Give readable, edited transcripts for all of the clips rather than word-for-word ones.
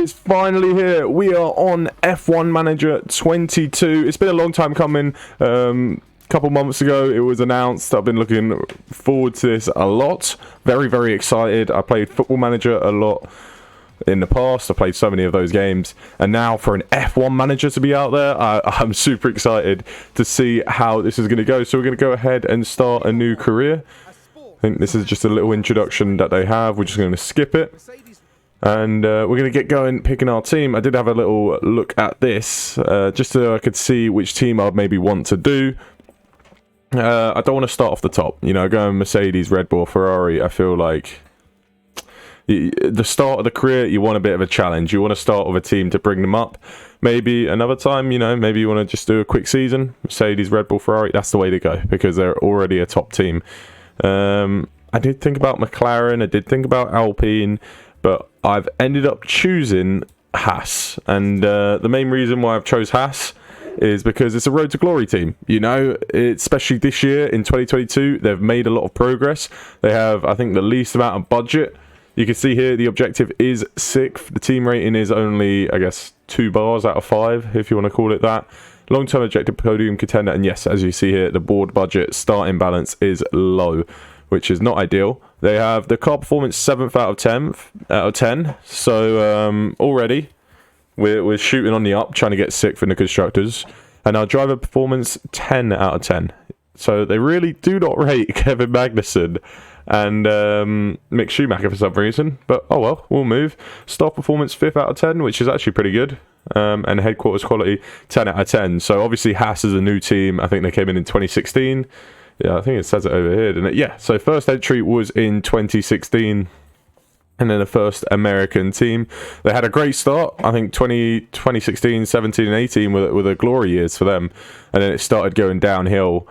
is finally here. We are on F1 Manager 22. It's been a long time coming. Couple months ago it was announced. I've been looking forward to this a lot. Very, very excited. I played Football Manager a lot in the past. I played so many of those games, and now for an F1 Manager to be out there, I'm super excited to see how this is going to go. So we're going to go ahead and start a new career. I think this is just a little introduction that they have. We're just going to skip it, and we're going to get going picking our team. I did have a little look at this just so I could see which team I'd maybe want to do. I don't want to start off the top, you know, going Mercedes, Red Bull, Ferrari. I feel like the start of the career, you want a bit of a challenge. You want to start with a team to bring them up. Maybe another time, you know, maybe you want to just do a quick season. Mercedes, Red Bull, Ferrari, that's the way to go because they're already a top team. I did think about McLaren, I did think about Alpine, but I've ended up choosing Haas. And the main reason why I've chose Haas is because it's a road to glory team. You know, especially this year in 2022, they've made a lot of progress. They have, I think, the least amount of budget. You can see here the objective is 6th. The team rating is only, I guess, 2 bars out of 5, if you want to call it that. Long-term objective, podium contender, and yes, as you see here, the board budget starting balance is low, which is not ideal. They have the car performance 7th out of 10. So already we're shooting on the up, trying to get 6th in the constructors, and our driver performance 10 out of 10. So they really do not rate Kevin Magnussen and Mick Schumacher for some reason, but oh well, we'll move. Staff performance 5th out of 10, which is actually pretty good, and headquarters quality 10 out of 10. So obviously Haas is a new team. I think they came in 2016. Yeah, I think it says it over here, doesn't it? Yeah, so first entry was in 2016. And then the first American team. They had a great start. I think 2016, 17, and 18 were the glory years for them. And then it started going downhill.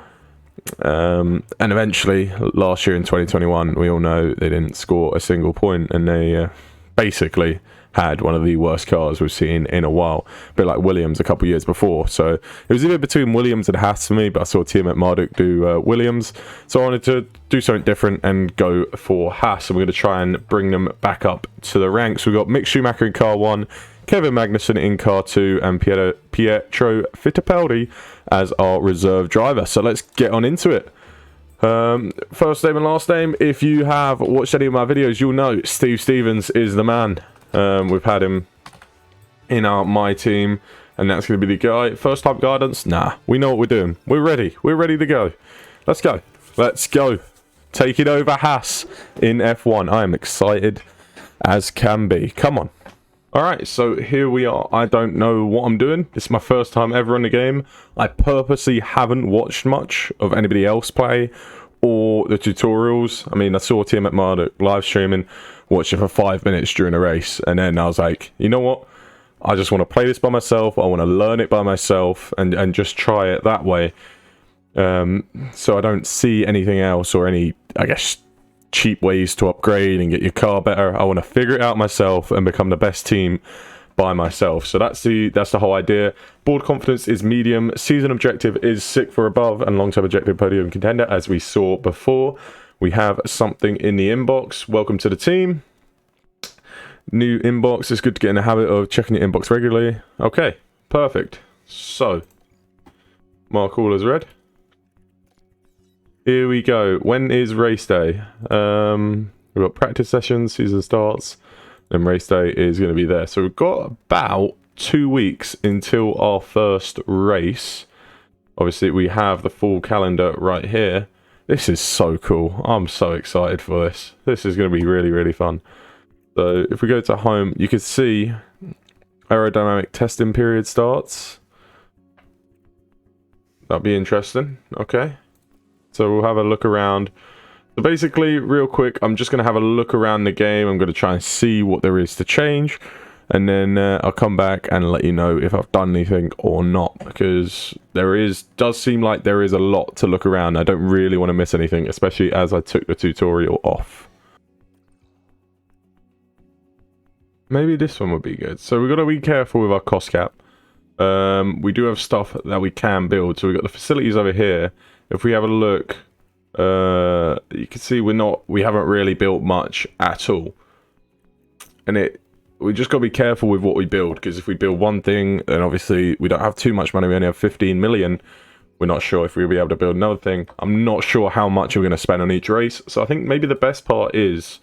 And eventually, last year in 2021, we all know they didn't score a single point. And they basically had one of the worst cars we've seen in a while. A bit like Williams a couple of years before. So it was either between Williams and Haas for me, but I saw Tiamat Marduk do Williams. So I wanted to do something different and go for Haas. And we're going to try and bring them back up to the ranks. We've got Mick Schumacher in car 1, Kevin Magnussen in car 2, and Pietro Fittipaldi as our reserve driver. So let's get on into it. First name and last name. If you have watched any of my videos, you'll know Steve Stevens is the man. We've had him in my team, and that's going to be the guy. First time guidance? Nah, we know what we're doing. We're ready. We're ready to go. Let's go. Let's go. Taking over Haas in F1. I am excited as can be. Come on. Alright, so here we are. I don't know what I'm doing. This is my first time ever in the game. I purposely haven't watched much of anybody else play or the tutorials. I mean, I saw Tiamat Marduk live streaming, watched it for 5 minutes during a race, and then I was like, you know what? I just want to play this by myself. I want to learn it by myself and just try it that way. So I don't see anything else or any, I guess, cheap ways to upgrade and get your car better. I want to figure it out myself and become the best team by myself. So that's the whole idea. Board confidence is medium. Season objective is 6th or above, and long-term objective podium contender, as we saw before. We have something in the inbox. Welcome to the team. New inbox. It's good to get in the habit of checking your inbox regularly. Okay, perfect. So, mark all as read. Here we go. When is race day? We've got practice sessions, season starts, and race day is going to be there. So we've got about 2 weeks until our first race. Obviously, we have the full calendar right here. This is so cool. I'm so excited for this. This is going to be really, really fun. So if we go to home, you can see aerodynamic testing period starts. That'll be interesting. Okay. So we'll have a look around. So basically, real quick, I'm just going to have a look around the game. I'm going to try and see what there is to change. And then I'll come back and let you know if I've done anything or not. Because does seem like there is a lot to look around. I don't really want to miss anything, especially as I took the tutorial off. Maybe this one would be good. So we've got to be careful with our cost cap. We do have stuff that we can build. So we've got the facilities over here. If we have a look, you can see we haven't really built much at all. And we just got to be careful with what we build, because if we build one thing, then obviously we don't have too much money. We only have 15 million. We're not sure if we'll be able to build another thing. I'm not sure how much we're going to spend on each race. So I think maybe the best part is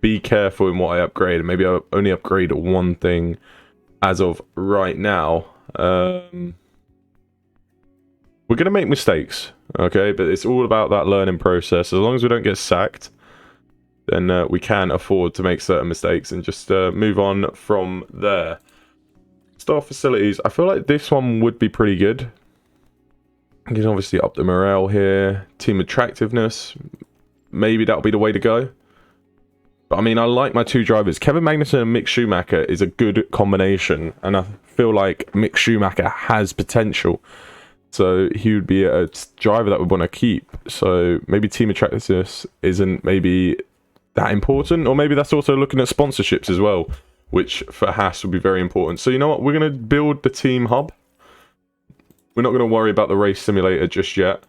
be careful in what I upgrade. And maybe I'll only upgrade one thing as of right now. We're going to make mistakes, okay? But it's all about that learning process. As long as we don't get sacked, then we can afford to make certain mistakes and just move on from there. Staff facilities. I feel like this one would be pretty good. You can obviously up the morale here. Team attractiveness. Maybe that'll be the way to go. But I mean, I like my two drivers. Kevin Magnussen and Mick Schumacher is a good combination. And I feel like Mick Schumacher has potential. So he would be a driver that we want to keep. So maybe team attractiveness isn't maybe that important. Or maybe that's also looking at sponsorships as well, which for Haas would be very important. So you know what? We're going to build the team hub. We're not going to worry about the race simulator just yet.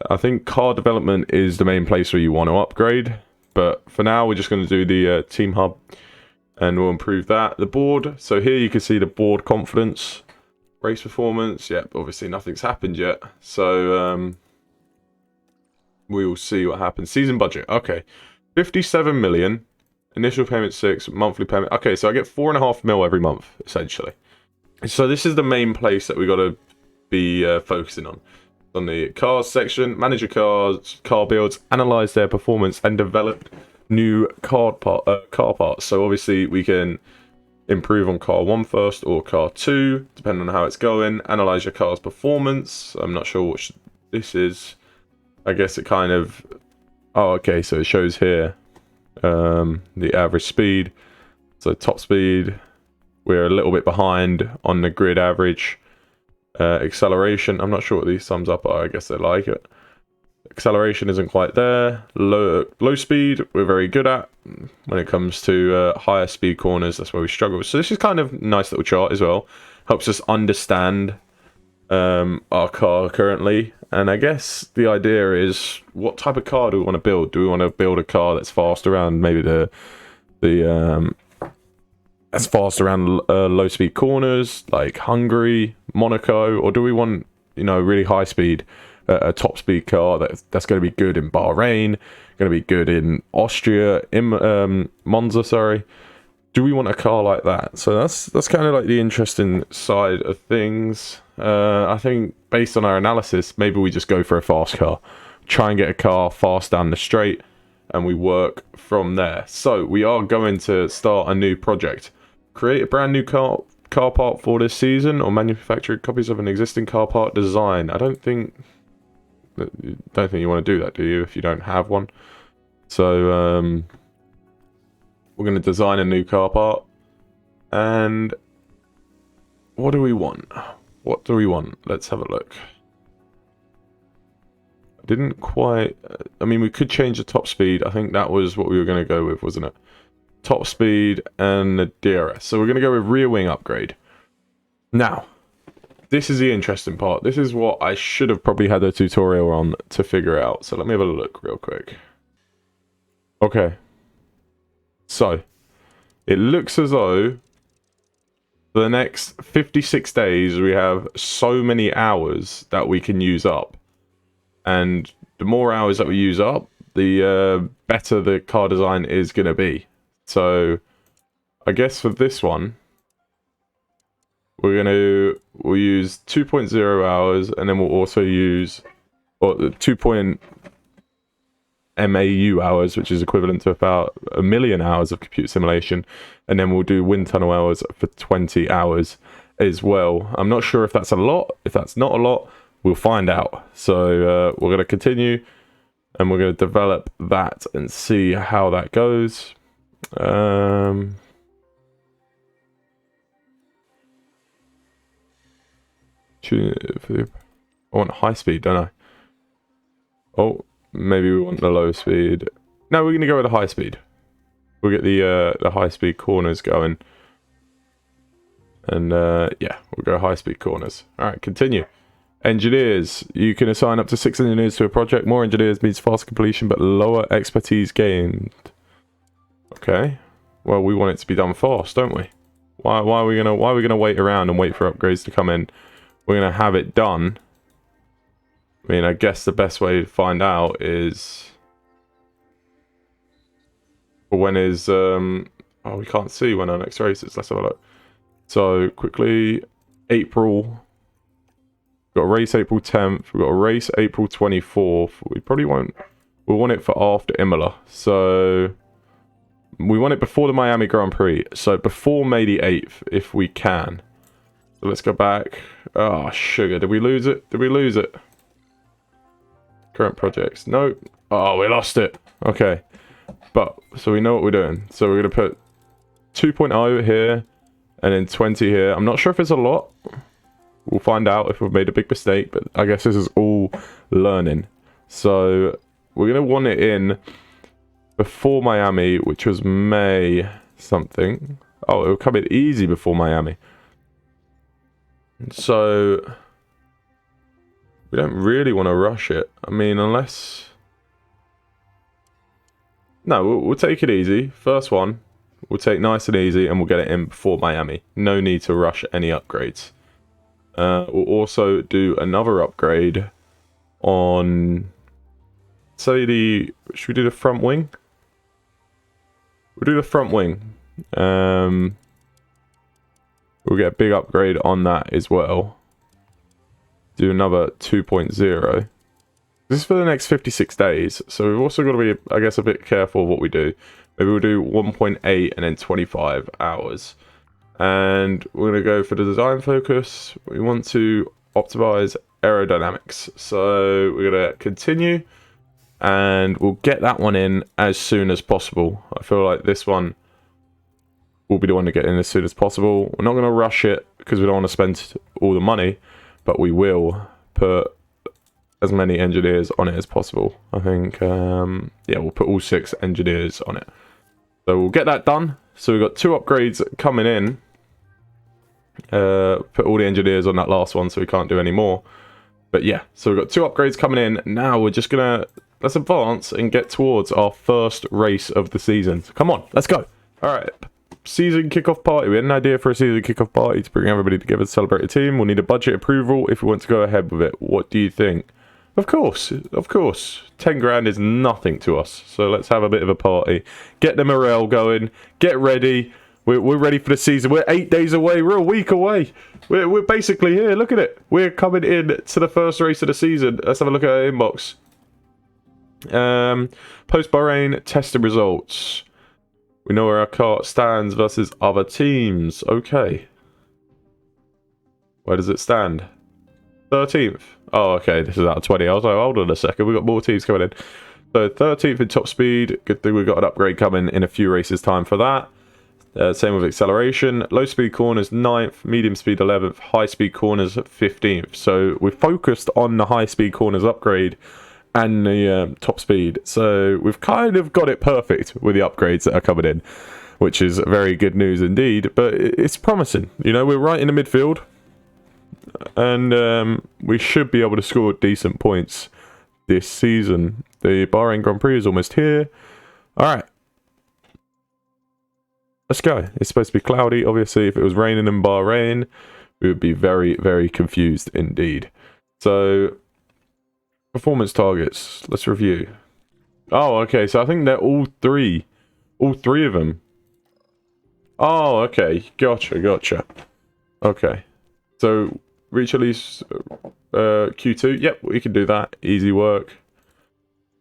I think car development is the main place where you want to upgrade. But for now, we're just going to do the team hub. And we'll improve that. The board. So here you can see the board confidence. Race performance. Yep, obviously nothing's happened yet. So we will see what happens. Season budget. Okay. 57 million. Initial payment 6. Monthly payment. Okay, so I get 4.5 mil every month, essentially. So this is the main place that we got to be focusing on the cars section. Manage your cars, car builds, analyze their performance, and develop new car parts. So obviously we can improve on car 1 first or car 2, depending on how it's going. Analyze your car's performance. I'm not sure what this is. I guess it kind of... Oh, okay, so it shows here the average speed. So top speed, we're a little bit behind on the grid average. Acceleration, I'm not sure what these sums up are. I guess they like it. Acceleration isn't quite there. Low speed, we're very good at. When it comes to higher speed corners, that's where we struggle. So this is kind of a nice little chart as well. Helps us understand our car currently. And I guess the idea is, what type of car do we want to build? Do we want to build a car that's fast around maybe that's fast around low speed corners, like Hungary, Monaco, or do we want, you know, really high speed, a top speed car that's going to be good in Bahrain, going to be good in Austria, in Monza, sorry. Do we want a car like that? So that's kind of like the interesting side of things. I think based on our analysis, maybe we just go for a fast car, try and get a car fast down the straight, and we work from there. So we are going to start a new project. Create a brand new car part for this season, or manufacture copies of an existing car part design. I don't think you want to do that, do you, if you don't have one? So we're going to design a new car part. And what do we want? What do we want? Let's have a look. I didn't quite... I mean, we could change the top speed. I think that was what we were going to go with, wasn't it? Top speed and the DRS. So we're going to go with rear wing upgrade. Now, this is the interesting part. This is what I should have probably had a tutorial on to figure out. So let me have a look real quick. Okay. So, it looks as though for the next 56 days we have so many hours that we can use up. And the more hours that we use up, the better the car design is going to be. So, I guess for this one, we'll use 2.0 hours, and then we'll also use 2. MAU hours, which is equivalent to about 1 million hours of computer simulation, and then we'll do wind tunnel hours for 20 hours as well. I'm not sure if that's a lot. If that's not a lot, we'll find out. So we're going to continue, and we're going to develop that and see how that goes. I want high speed, don't I? Oh, maybe we want the low speed. No, we're going to go with the high speed. We'll get the high speed corners going. And yeah, we'll go high speed corners. Alright, continue. Engineers. You can assign up to 6 engineers to a project. More engineers means faster completion, but lower expertise gained. Okay. Well, we want it to be done fast, don't we? Why are we gonna wait around and wait for upgrades to come in? We're gonna have it done. I mean, I guess the best way to find out is when is oh, we can't see when our next race is. Let's have a look. So quickly, April. We've got a race April 10th. We've got a race April 24th. We probably won't. We'll want it for after Imola. So we want it before the Miami Grand Prix. So before May the 8th, if we can. So let's go back. Oh, sugar. Did we lose it? Did we lose it? Current projects. Nope. Oh, we lost it. Okay. But, so we know what we're doing. So we're going to put 2.0 here and then 20 here. I'm not sure if it's a lot. We'll find out if we've made a big mistake, but I guess this is all learning. So we're going to want it in before Miami, which was May something. Oh, it'll come in easy before Miami. So we don't really want to rush it. I mean, unless... No, we'll take it easy. First one, we'll take nice and easy and we'll get it in before Miami. No need to rush any upgrades. We'll also do another upgrade on... Say the... Should we do the front wing? We'll do the front wing. We'll get a big upgrade on that as well. Do another 2.0. This is for the next 56 days, so we've also got to be, I guess, a bit careful of what we do. Maybe we'll do 1.8 and then 25 hours. And we're going to go for the design focus. We want to optimize aerodynamics. So we're going to continue, and we'll get that one in as soon as possible. I feel like this one will be the one to get in as soon as possible. We're not going to rush it because we don't want to spend all the money, but we will put as many engineers on it as possible. I think, yeah, we'll put all 6 engineers on it. So we'll get that done. So we've got 2 upgrades coming in. Put all the engineers on that last one so we can't do any more. But yeah, so we've got 2 upgrades coming in. Now we're just gonna, let's advance and get towards our first race of the season. So come on, let's go. All right, season kickoff party. We had an idea for a season kickoff party to bring everybody together to celebrate the team. We'll need a budget approval if we want to go ahead with it. What do you think? Of course, 10 grand is nothing to us. So let's have a bit of a party. Get the morale going. Get ready. We're ready for the season. We're 8 days away. We're a week away. We're basically here. Look at it. We're coming in to the first race of the season. Let's have a look at our inbox. Post Bahrain testing results. We know where our car stands versus other teams. Okay. Where does it stand? 13th. Oh, okay. This is out of 20. I was like, hold on a second. We've got more teams coming in. So 13th in top speed. Good thing we've got an upgrade coming in a few races time for that. Same with acceleration. Low speed corners 9th. Medium speed 11th. High speed corners 15th. So we're focused on the high speed corners upgrade and the top speed. So we've kind of got it perfect with the upgrades that are coming in, which is very good news indeed. But it's promising. You know, we're right in the midfield. And we should be able to score decent points this season. The Bahrain Grand Prix is almost here. Alright. Let's go. It's supposed to be cloudy. Obviously, if it was raining in Bahrain, we would be very, very confused indeed. So, performance targets. Let's review. Oh, okay. So I think they're all three. All 3 of them. Oh, okay. Gotcha. Okay. So, reach at least Q2. Yep, we can do that. Easy work.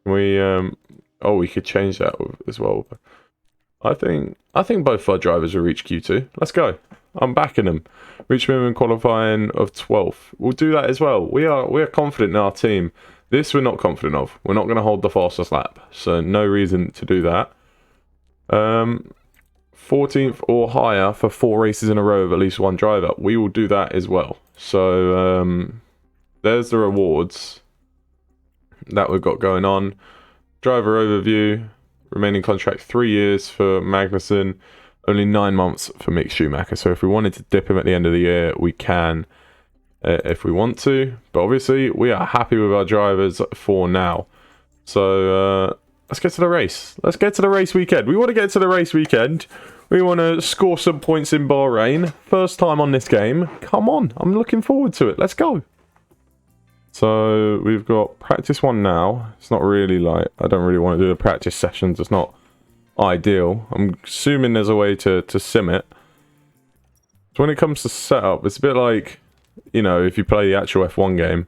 We oh, we could change that as well. I think both our drivers will reach Q2. Let's go. I'm backing them. Reach minimum qualifying of 12th. We'll do that as well. We are confident in our team. This we're not confident of. We're not going to hold the fastest lap. So no reason to do that. 14th or higher for 4 races in a row of at least 1 driver. We will do that as well. So there's the rewards that we've got going on. Driver overview. Remaining contract 3 years for Magnussen. Only 9 months for Mick Schumacher. So if we wanted to dip him at the end of the year, we can if we want to. But obviously, we are happy with our drivers for now. So let's get to the race. Let's get to the race weekend. We want to get to the race weekend. We want to score some points in Bahrain. First time on this game. Come on. I'm looking forward to it. Let's go. So we've got practice 1 now. It's not really like, I don't really want to do the practice sessions. It's not ideal. I'm assuming there's a way to sim it. So when it comes to setup, it's a bit like, you know, if you play the actual F1 game,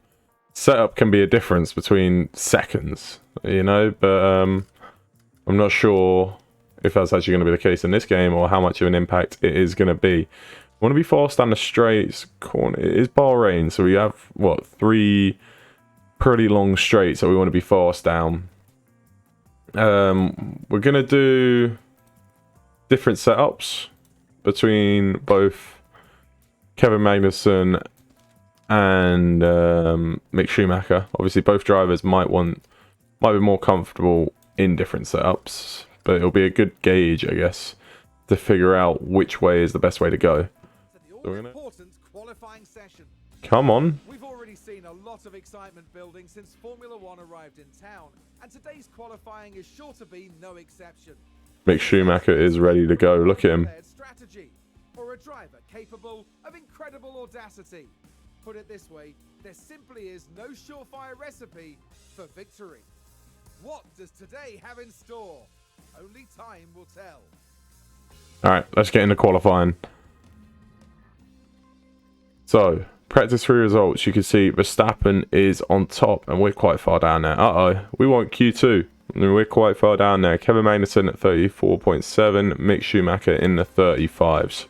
setup can be a difference between seconds, you know, but I'm not sure if that's actually going to be the case in this game or how much of an impact it is going to be. Want to be fast down the straights. Corner. It is Bahrain, so we have, what, 3 pretty long straights that we want to be fast down. We're going to do different setups between both Kevin Magnussen and Mick Schumacher. Obviously, both drivers might be more comfortable in different setups, but it'll be a good gauge, I guess, to figure out which way is the best way to go. So we're gonna... qualifying session. Come on. We've already seen a lot of excitement building since Formula One arrived in town, and today's qualifying is sure to be no exception. Mick Schumacher is ready to go. Look at him. Strategy, or a driver capable of incredible audacity. Put it this way, there simply is no surefire recipe for victory. What does today have in store? Only time will tell. Alright, let's get into qualifying. So, practice 3 results. You can see Verstappen is on top, and we're quite far down there. Uh-oh, we want Q2. We're quite far down there. Kevin Magnussen at 34.7, Mick Schumacher in the 35s.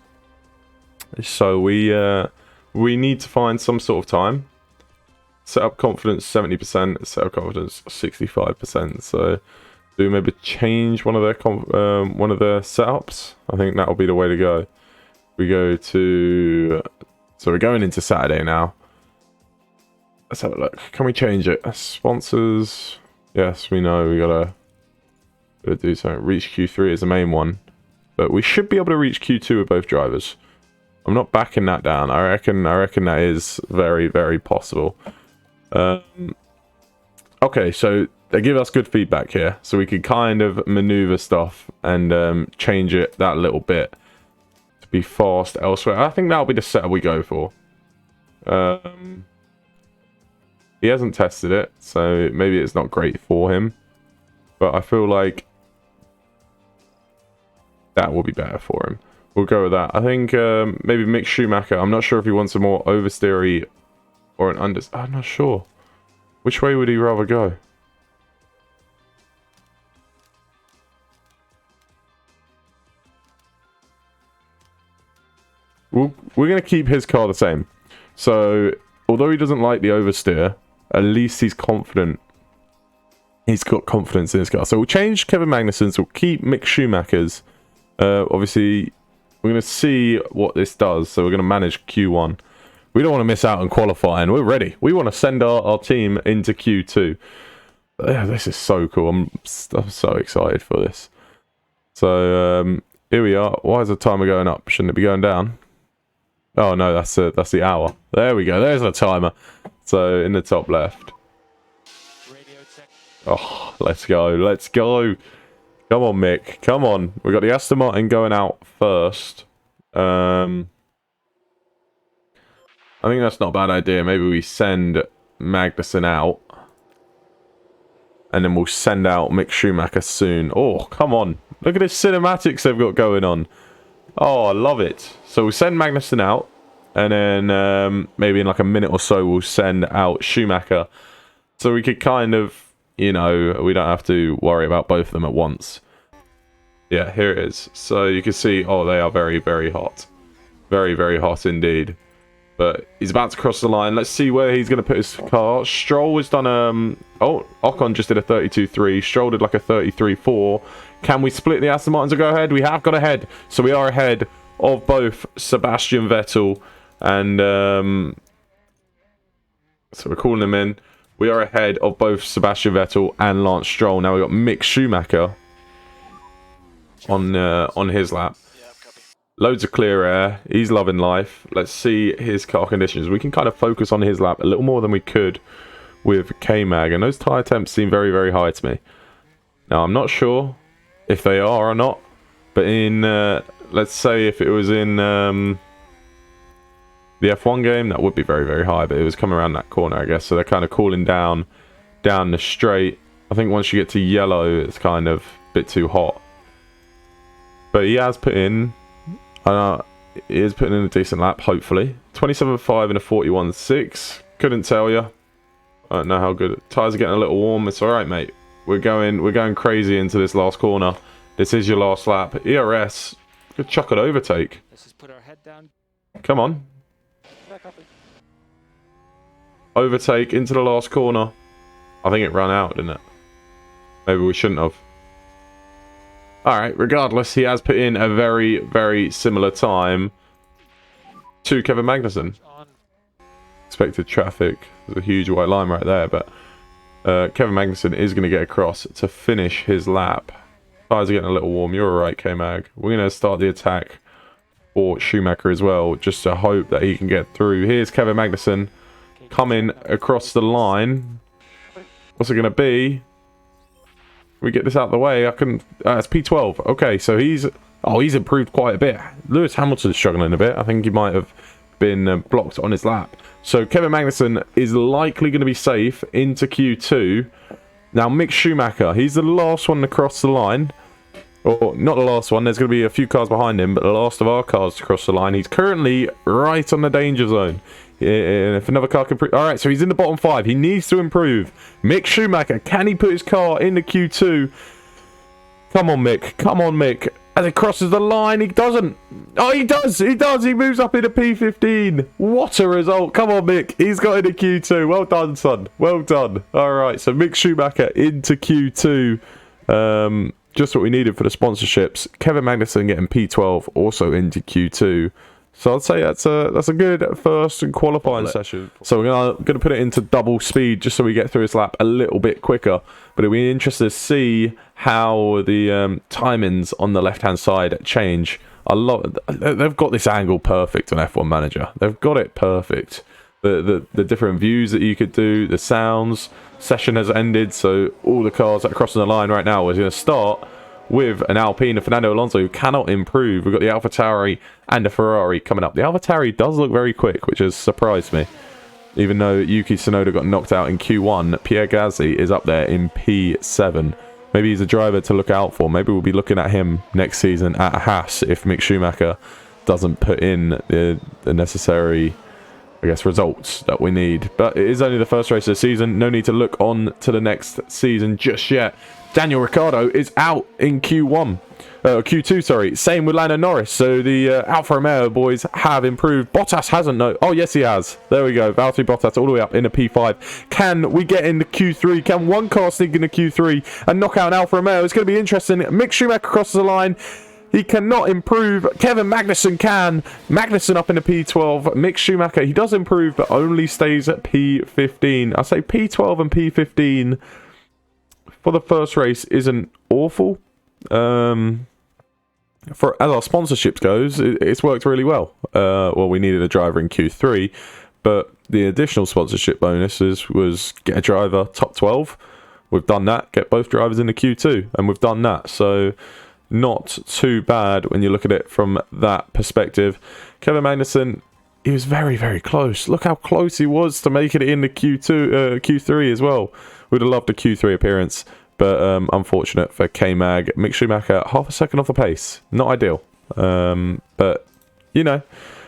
So we need to find some sort of time. Setup confidence 70%, setup confidence 65%. So do maybe change one of their setups. I think that'll be the way to go. We go to, so we're going into Saturday now. Let's have a look. Can we change it? Sponsors. Yes, we know we gotta do something. Reach Q3 is the main one, but we should be able to reach Q2 with both drivers. I'm not backing that down. I reckon that is very, very possible. Okay, so they give us good feedback here, so we can kind of maneuver stuff and change it that little bit to be fast elsewhere. I think that'll be the setup we go for. He hasn't tested it, so maybe it's not great for him, but I feel like that will be better for him. We'll go with that. I think maybe Mick Schumacher. I'm not sure if he wants a more oversteery or an under. I'm not sure. Which way would he rather go? We're going to keep his car the same. So, although he doesn't like the oversteer, at least he's confident. He's got confidence in his car. So we'll change Kevin Magnussen's. We'll keep Mick Schumacher's. Obviously, we're going to see what this does. So we're going to manage Q1. We don't want to miss out on qualifying. We're ready. We want to send our team into Q2. This is so cool. I'm so excited for this. So here we are. Why is the timer going up? Shouldn't it be going down? Oh no, that's the hour. There we go. There's the timer. So in the top left. Oh, let's go. Let's go. Come on, Mick. Come on. We got the Aston Martin going out first. I think that's not a bad idea. Maybe we send Magnussen out. And then we'll send out Mick Schumacher soon. Oh, come on. Look at the cinematics they've got going on. Oh, I love it. So we'll send Magnussen out. And then maybe in like a minute or so, we'll send out Schumacher. So we could kind of, you know, we don't have to worry about both of them at once. Yeah, here it is. So you can see, oh, they are very, very hot. Very, very hot indeed. But he's about to cross the line. Let's see where he's going to put his car. Stroll has done oh, Ocon just did a 32.3. Stroll did like a 33.4. Can we split the Aston Martins and go ahead? We have got ahead. So we are ahead of both Sebastian Vettel and... so we're calling him in. We are ahead of both Sebastian Vettel and Lance Stroll. Now we've got Mick Schumacher on his lap. Loads of clear air. He's loving life. Let's see his car conditions. We can kind of focus on his lap a little more than we could with K-Mag. And those tyre temps seem very, very high to me. Now, I'm not sure if they are or not, but in, let's say if it was in the F1 game, that would be very, very high, but it was coming around that corner, I guess. So they're kind of cooling down the straight. I think once you get to yellow, it's kind of a bit too hot. But he has put in, he is putting in a decent lap, hopefully. 27.5 and a 41.6. Couldn't tell you. I don't know how good. Tires are getting a little warm. It's all right, mate. We're going crazy into this last corner. This is your last lap. ERS, good chuck it overtake. Let's just put our head down. Come on. Overtake into the last corner. I think it ran out, didn't it? Maybe we shouldn't have. Alright, regardless, he has put in a very, very similar time to Kevin Magnussen. Expected traffic. There's a huge white line right there, but Kevin Magnussen is going to get across to finish his lap. Tires are getting a little warm. You're alright, K-Mag. We're going to start the attack for Schumacher as well, just to hope that he can get through. Here's Kevin Magnussen coming across the line. What's it going to be? We get this out of the way. I can. It's P12. Okay, so he's improved quite a bit. Lewis Hamilton's struggling a bit. I think he might have been blocked on his lap. So Kevin Magnussen is likely going to be safe into Q2. Now Mick Schumacher, he's the last one to cross the line. Or not the last one. There's going to be a few cars behind him, but the last of our cars to cross the line. He's currently right on the danger zone. If another car can... Alright, so he's in the bottom 5. He needs to improve. Mick Schumacher, can he put his car into Q2? Come on, Mick. Come on, Mick. As it crosses the line, he doesn't. Oh, he does. He does. He moves up into P15. What a result. Come on, Mick. He's got into Q2. Well done, son. Well done. Alright, so Mick Schumacher into Q2. Just what we needed for the sponsorships. Kevin Magnussen getting P12 also into Q2. So I'd say that's a good first qualifying session. So we're gonna put it into double speed just so we get through this lap a little bit quicker. But it'll be interesting to see how the timings on the left-hand side change. They've got this angle perfect on F1 Manager. They've got it perfect. The different views that you could do, the sounds. Session has ended, so all the cars that are crossing the line right now is going to start with an Alpine and Fernando Alonso who cannot improve. We've got the AlphaTauri and the Ferrari coming up. The AlphaTauri does look very quick, which has surprised me. Even though Yuki Tsunoda got knocked out in Q1, Pierre Gasly is up there in P7. Maybe he's a driver to look out for. Maybe we'll be looking at him next season at Haas if Mick Schumacher doesn't put in the necessary, I guess, results that we need. But it is only the first race of the season. No need to look on to the next season just yet. Daniel Ricciardo is out in Q2, sorry. Same with Lando Norris. So the Alfa Romeo boys have improved. Bottas hasn't, no. Oh, yes, he has. There we go. Valtteri Bottas all the way up in a P5. Can we get into Q3? Can one car sneak into Q3 and knock out an Alfa Romeo? It's going to be interesting. Mick Schumacher crosses the line. He cannot improve. Kevin Magnussen can. Magnussen up in the P12. Mick Schumacher, he does improve, but only stays at P15. I say P12 and P15 for the first race isn't awful. As our sponsorships goes, it's worked really well. Well, we needed a driver in Q3, but the additional sponsorship bonuses was get a driver top 12. We've done that. Get both drivers into Q2, and we've done that. So not too bad when you look at it from that perspective. Kevin Magnussen, he was very, very close. Look how close he was to making it into Q3 as well. Would have loved a Q3 appearance, but unfortunate for K-Mag. Mick Schumacher, half a second off the pace. Not ideal. But, you know,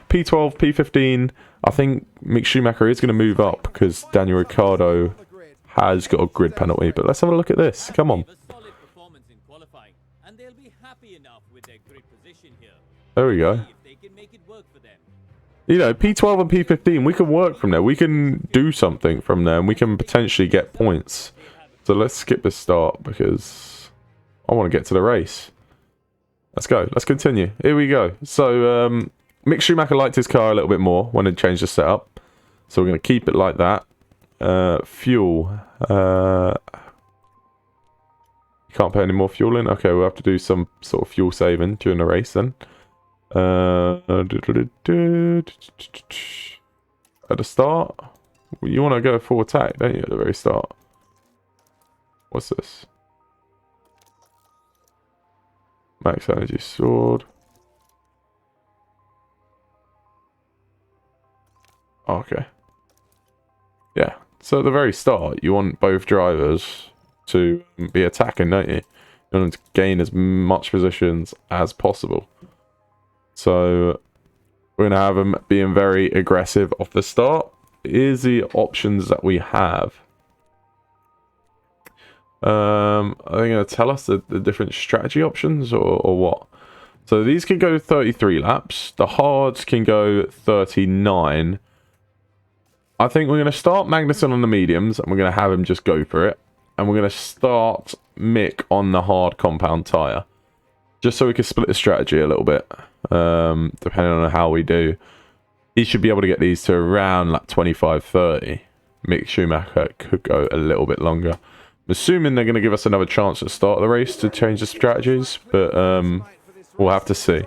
P12, P15, I think Mick Schumacher is going to move up because Daniel Ricciardo has got a grid penalty. But let's have a look at this. Come on. There we go. You know, P12 and P15, we can work from there. We can do something from there, and we can potentially get points. So let's skip the start because I want to get to the race. Let's go. Let's continue. Here we go. So Mick Schumacher liked his car a little bit more when it changed the setup. So we're going to keep it like that. Fuel. You can't put any more fuel in? Okay, we'll have to do some sort of fuel saving during the race then. At the start, you want to go full attack, don't you, at the very start? What's this? Max energy sword. Okay. Yeah. So at the very start, you want both drivers to be attacking, don't you? You want them to gain as much positions as possible. So we're going to have them being very aggressive off the start. Here's the options that we have. Are they going to tell us the different strategy options or what? So these can go 33 laps. The hards can go 39. I think we're going to start Magnussen on the mediums, and we're going to have him just go for it. And we're going to start Mick on the hard compound tyre. Just so we can split the strategy a little bit, depending on how we do. He should be able to get these to around like 25-30. Mick Schumacher could go a little bit longer. I'm assuming they're going to give us another chance at the start of the race to change the strategies, but we'll have to see.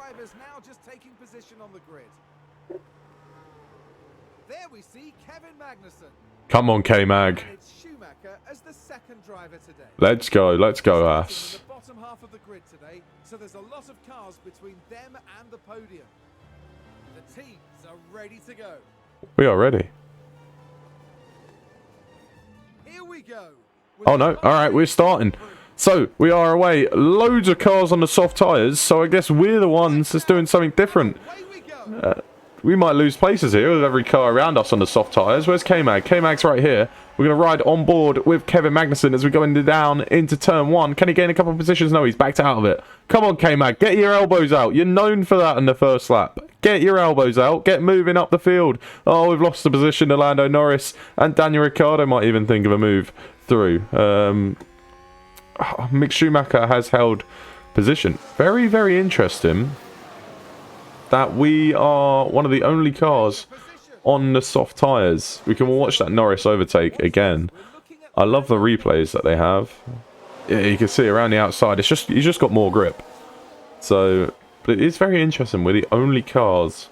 Come on, K-Mag. Let's go, Haas. Bottom half of the grid today, so there's a lot of cars between them and the podium. The teams are ready to go. We are ready. Here we go. Oh no, alright, we're starting. So, we are away. Loads of cars on the soft tyres, so I guess we're the ones that's doing something different. We might lose places here with every car around us on the soft tyres. Where's K-Mag? K-Mag's right here. We're going to ride on board with Kevin Magnussen as we go down into turn 1. Can he gain a couple of positions? No, he's backed out of it. Come on, K-Mag. Get your elbows out. You're known for that in the first lap. Get your elbows out. Get moving up the field. Oh, we've lost the position to Lando Norris. And Daniel Ricciardo might even think of a move through. Mick Schumacher has held position. Very, very interesting that we are one of the only cars on the soft tyres. We can watch that Norris overtake again. I love the replays that they have. Yeah, you can see around the outside. It's just, he's just got more grip. So, but it is very interesting. We're the only cars,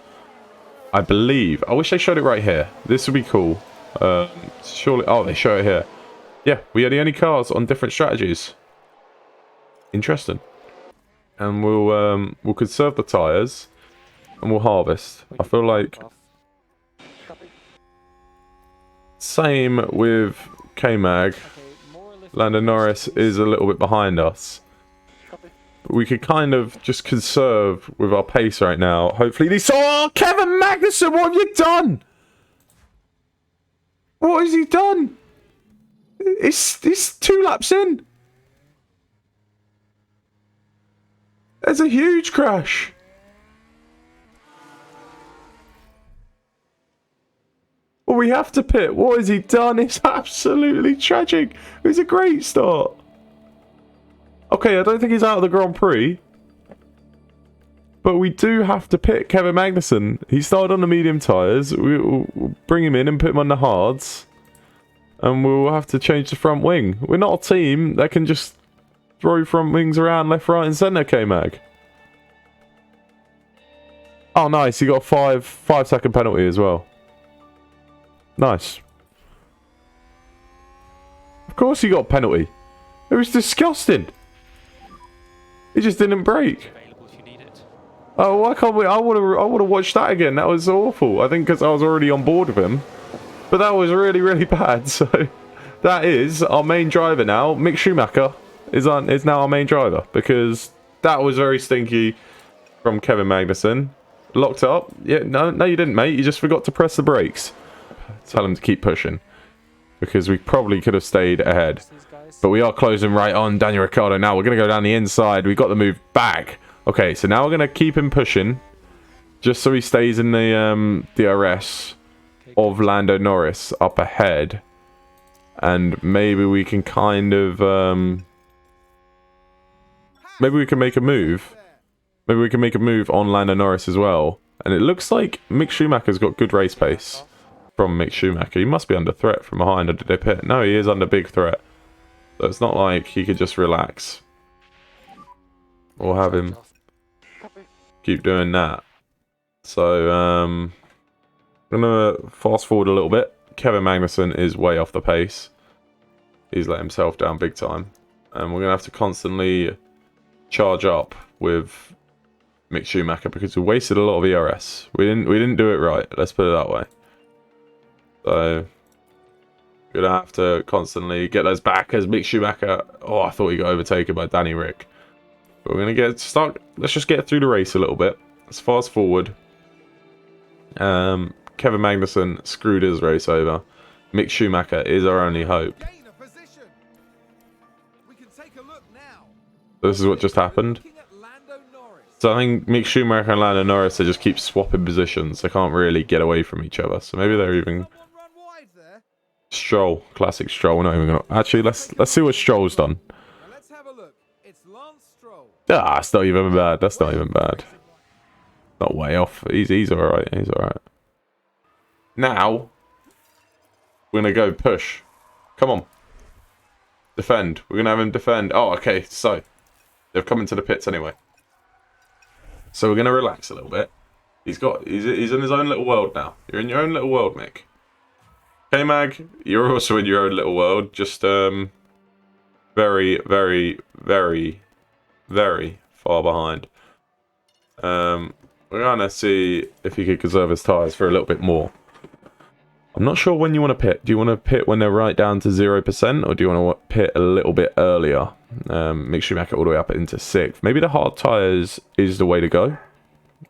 I believe. I wish they showed it right here. This would be cool. Surely, oh, they show it here. Yeah, we are the only cars on different strategies. Interesting. And we'll conserve the tyres. And we'll harvest. I feel like same with K-Mag. Lando Norris is a little bit behind us. But we could kind of just conserve with our pace right now. Hopefully these... Oh, Kevin Magnussen, what have you done? What has he done? It's 2 laps in. There's a huge crash. Well, we have to pit. What has he done? It's absolutely tragic. It was a great start. Okay, I don't think he's out of the Grand Prix. But we do have to pit Kevin Magnussen. He started on the medium tyres. We'll bring him in and put him on the hards. And we'll have to change the front wing. We're not a team that can just throw front wings around left, right and centre, K-Mag. Oh, nice. He got a 5-second penalty as well. Nice. Of course he got a penalty. It was disgusting. He just didn't brake. Oh, why can't we? I want to watch that again. That was awful. I think because I was already on board with him. But that was really, really bad. So that is our main driver now. Mick Schumacher is now our main driver because that was very stinky from Kevin Magnussen. Locked up. Yeah, no, you didn't, mate. You just forgot to press the brakes. Tell him to keep pushing because we probably could have stayed ahead, but we are closing right on Daniel Ricciardo now. We're going to go down the inside. We've got the move back. Okay, so now we're going to keep him pushing just so he stays in the DRS of Lando Norris up ahead, and maybe we can kind of maybe we can make a move. Maybe we can make a move on Lando Norris as well. And it looks like Mick Schumacher's got good race pace. From Mick Schumacher. He must be under threat from behind, or did they pit? No, he is under big threat. So it's not like he could just relax. We'll have him keep doing that. So, I'm gonna fast forward a little bit. Kevin Magnussen is way off the pace. He's let himself down big time. And we're gonna have to constantly charge up with Mick Schumacher because we wasted a lot of ERS. We didn't do it right. Let's put it that way. So we're gonna have to constantly get those back as Mick Schumacher. Oh, I thought he got overtaken by Danny Rick. But we're gonna start. Let's just get through the race a little bit. Let's fast forward. Kevin Magnussen screwed his race over. Mick Schumacher is our only hope. This is what just happened. So I think Mick Schumacher and Lando Norris, they just keep swapping positions. They can't really get away from each other. So maybe they're even... Stroll. Classic Stroll. We're not even gonna... Actually, let's see what Stroll's done. Ah, it's not even bad. That's not even bad. Not way off. He's alright. He's alright. Now, we're going to go push. Come on. Defend. We're going to have him defend. Oh, okay. So, they've come into the pits anyway. So we're going to relax a little bit. He's in his own little world now. You're in your own little world, Mick. Okay, Mag, you're also in your own little world. Just very, very, very, very far behind. We're going to see if he could conserve his tyres for a little bit more. I'm not sure when you want to pit. Do you want to pit when they're right down to 0%? Or do you want to pit a little bit earlier? Make sure you back it all the way up into 6th. Maybe the hard tyres is the way to go.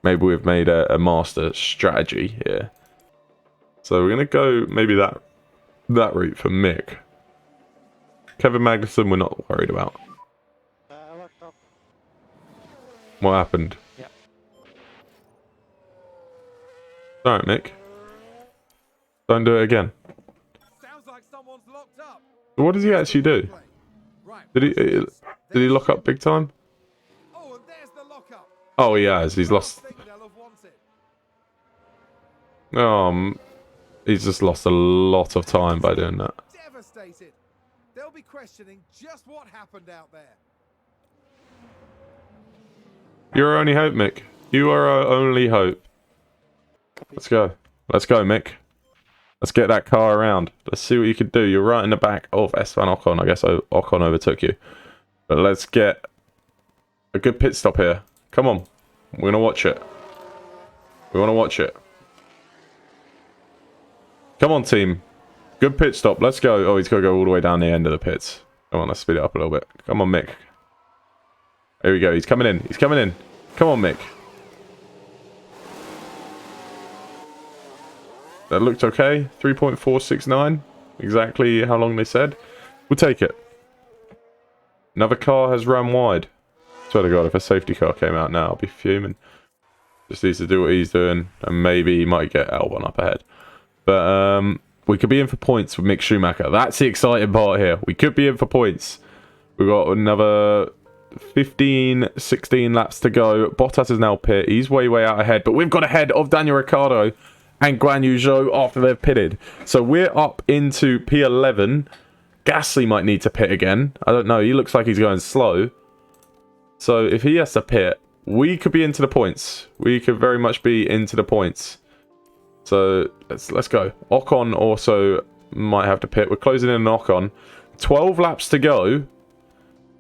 Maybe we've made a master strategy here. So we're going to go maybe that route for Mick. Kevin Magnussen we're not worried about. What happened? Yeah. Alright, Mick. Don't do it again. Sounds like someone's locked up. What does he actually do? Did he lock up big time? Oh, and there's the lockup. Oh, he has. He's lost. He's just lost a lot of time by doing that. Devastated. They'll be questioning just what happened out there. You're our only hope, Mick. You are our only hope. Let's go. Let's go, Mick. Let's get that car around. Let's see what you can do. You're right in the back of Esteban Ocon. I guess Ocon overtook you. But let's get a good pit stop here. Come on. We're going to watch it. We want to watch it. Come on, team. Good pit stop. Let's go. Oh, he's got to go all the way down the end of the pits. Come on, let's speed it up a little bit. Come on, Mick. Here we go. He's coming in. He's coming in. Come on, Mick. That looked okay. 3.469. Exactly how long they said. We'll take it. Another car has run wide. Swear to God, if a safety car came out now, I'll be fuming. Just needs to do what he's doing. And maybe he might get Albon up ahead. But we could be in for points with Mick Schumacher. That's the exciting part here. We could be in for points. We've got another 15, 16 laps to go. Bottas is now pit. He's way out ahead. But we've got ahead of Daniel Ricciardo and Guan Yu Zhou after they've pitted. So we're up into P11. Gasly might need to pit again. I don't know. He looks like he's going slow. So if he has to pit, we could be into the points. We could very much be into the points. So let's go. Ocon also might have to pit. We're closing in on Ocon. 12 laps to go.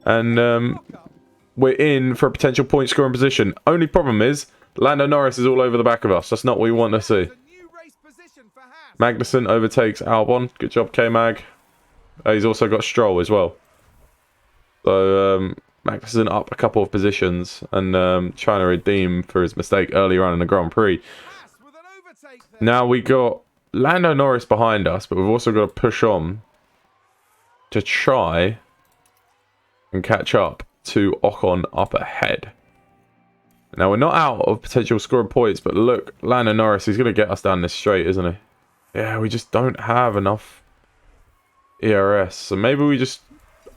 And we're in for a potential point scoring position. Only problem is Lando Norris is all over the back of us. That's not what we want to see. Magnussen overtakes Albon. Good job, K-Mag. He's also got Stroll as well. So Magnussen up a couple of positions and trying to redeem for his mistake earlier on in the Grand Prix. Now we got Lando Norris behind us, but we've also got to push on to try and catch up to Ocon up ahead. Now we're not out of potential scoring points, but look, Lando Norris, he's going to get us down this straight, isn't he? Yeah, we just don't have enough ERS. So maybe we just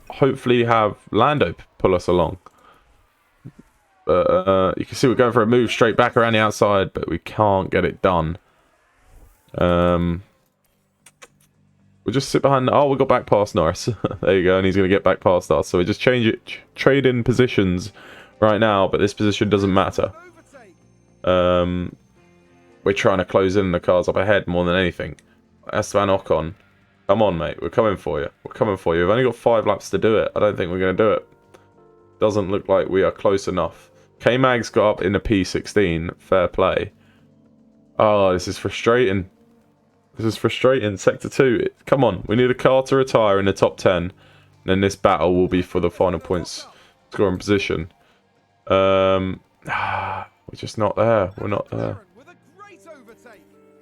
hopefully have Lando pull us along. But you can see we're going for a move straight back around the outside, but we can't get it done. We'll just sit behind... Oh, we got back past Norris. There you go, and he's going to get back past us. So we just trade in positions right now, but this position doesn't matter. We're trying to close in the cars up ahead more than anything. Esteban Ocon. Come on, mate. We're coming for you. We're coming for you. We've only got 5 laps to do it. I don't think we're going to do it. Doesn't look like we are close enough. K-Mag's got up in the P16. Fair play. Oh, this is frustrating. This is frustrating. Sector 2. Come on. We need a car to retire in the top 10. And then this battle will be for the final points scoring position. We're just not there. We're not there.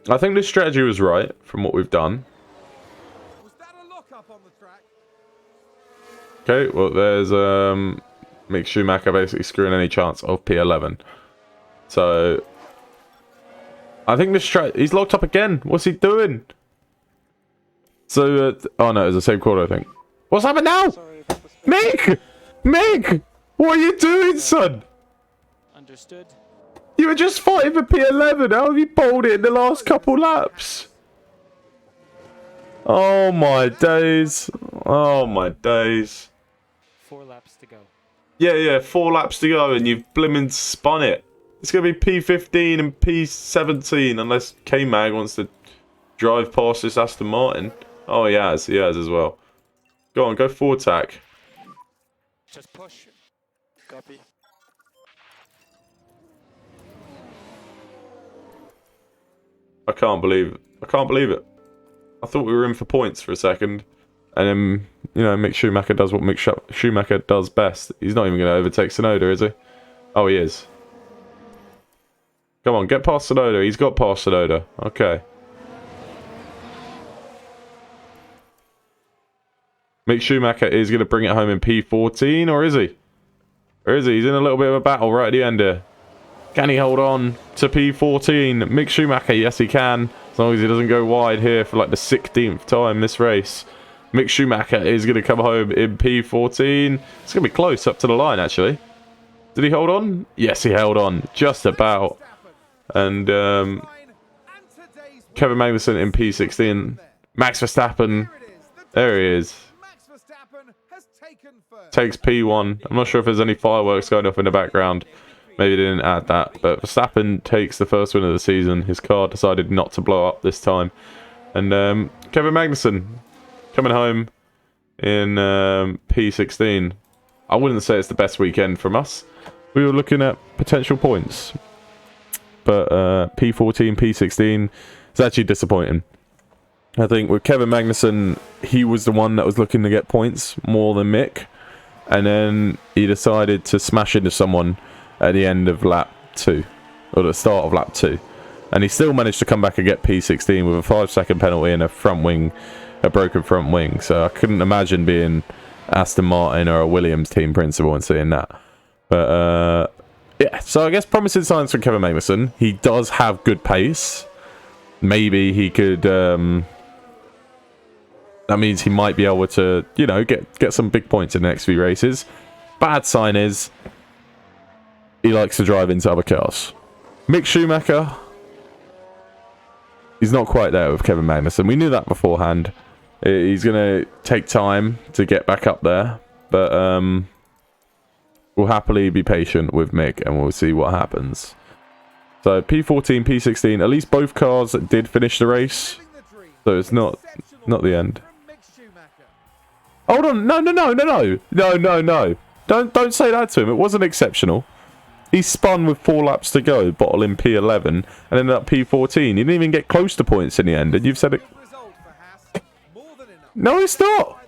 I think this strategy was right from what we've done. Okay, well, there's Mick Schumacher basically screwing any chance of P11. So I think this he's locked up again. What's he doing? So oh no, it's the same quarter, I think. What's happened now? Mick! Mick! What are you doing, son? Understood. You were just fighting for P11. How have you bowled it in the last couple laps? Oh my days. Oh my days. 4 laps to go. Yeah, 4 laps to go and you've blimmin' spun it. It's going to be P15 and P17 unless K-Mag wants to drive past this Aston Martin. Oh, he has as well. Go on, go forward tack. Just push. Copy. I can't believe it. I thought we were in for points for a second. And then, you know, Mick Schumacher does what Mick Schumacher does best. He's not even going to overtake Tsunoda, is he? Oh, he is. Come on, get past Tsunoda. He's got past Tsunoda. Okay. Mick Schumacher is going to bring it home in P14, or is he? Or is he? He's in a little bit of a battle right at the end here. Can he hold on to P14? Mick Schumacher, yes he can. As long as he doesn't go wide here for like the 16th time this race. Mick Schumacher is going to come home in P14. It's going to be close up to the line, actually. Did he hold on? Yes, he held on. Just about. And Kevin Magnussen in P16. Max Verstappen. There he is. Takes P1. I'm not sure if there's any fireworks going off in the background. Maybe they didn't add that. But Verstappen takes the first win of the season. His car decided not to blow up this time. And Kevin Magnussen coming home in P16. I wouldn't say it's the best weekend from us. We were looking at potential points. But P14, P16 is actually disappointing. I think with Kevin Magnussen, he was the one that was looking to get points more than Mick. And then he decided to smash into someone at the end of lap 2. Or the start of lap 2. And he still managed to come back and get P16 with a 5-second penalty and a front wing, a broken front wing. So I couldn't imagine being Aston Martin or a Williams team principal and seeing that. But yeah, so I guess promising signs from Kevin Magnussen. He does have good pace. Maybe he could that means he might be able to, you know, get some big points in the next few races. Bad sign is he likes to drive into other cars. Mick Schumacher, he's not quite there with Kevin Magnussen. We knew that beforehand. He's going to take time to get back up there. But we'll happily be patient with Mick and we'll see what happens. So P14, P16, at least both cars did finish the race. So it's not the end. Hold on, no. Don't say that to him. It wasn't exceptional. He spun with 4 laps to go, bottle in P11, and ended up P14. He didn't even get close to points in the end, and you've said it. No, it's not.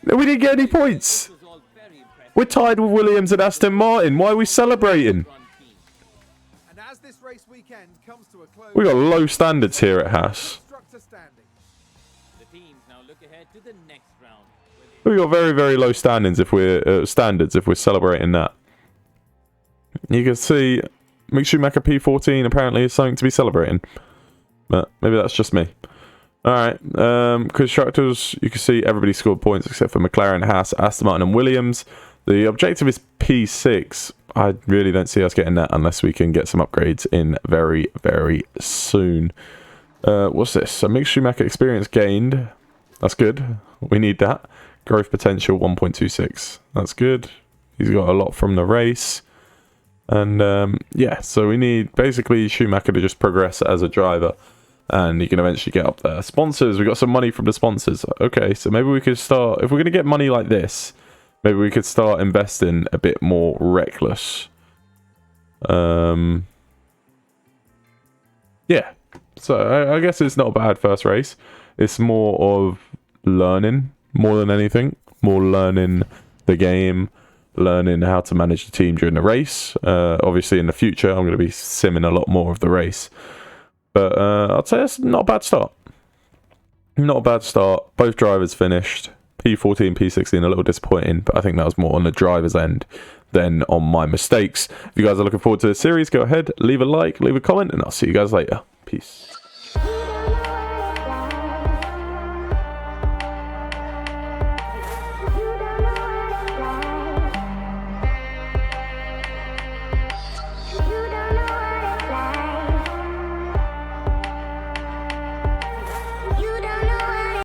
We didn't get any points. We're tied with Williams and Aston Martin. Why are we celebrating? We got low standards here at Haas. We got very, very low standards if we're celebrating that. You can see Mick Schumacher P14 apparently is something to be celebrating, but maybe that's just me. All right, constructors. You can see everybody scored points except for McLaren, Haas, Aston Martin, and Williams. The objective is P6. I really don't see us getting that unless we can get some upgrades in very, very soon. What's this? So Mick Schumacher experience gained. That's good. We need that. Growth potential 1.26. That's good. He's got a lot from the race. And yeah, so we need basically Schumacher to just progress as a driver. And he can eventually get up there. Sponsors, we got some money from the sponsors. Okay, so maybe we could start, if we're going to get money like this, maybe we could start investing a bit more reckless. Yeah, so I guess it's not a bad first race. It's more of learning more than anything, more learning the game, learning how to manage the team during the race. Obviously in the future I'm going to be simming a lot more of the race, but I'd say it's not a bad start. Not a bad start. Both drivers finished. P14, P16 a little disappointing, but I think that was more on the driver's end than on my mistakes. If you guys are looking forward to this series, go ahead, leave a like, leave a comment, and I'll see you guys later. Peace.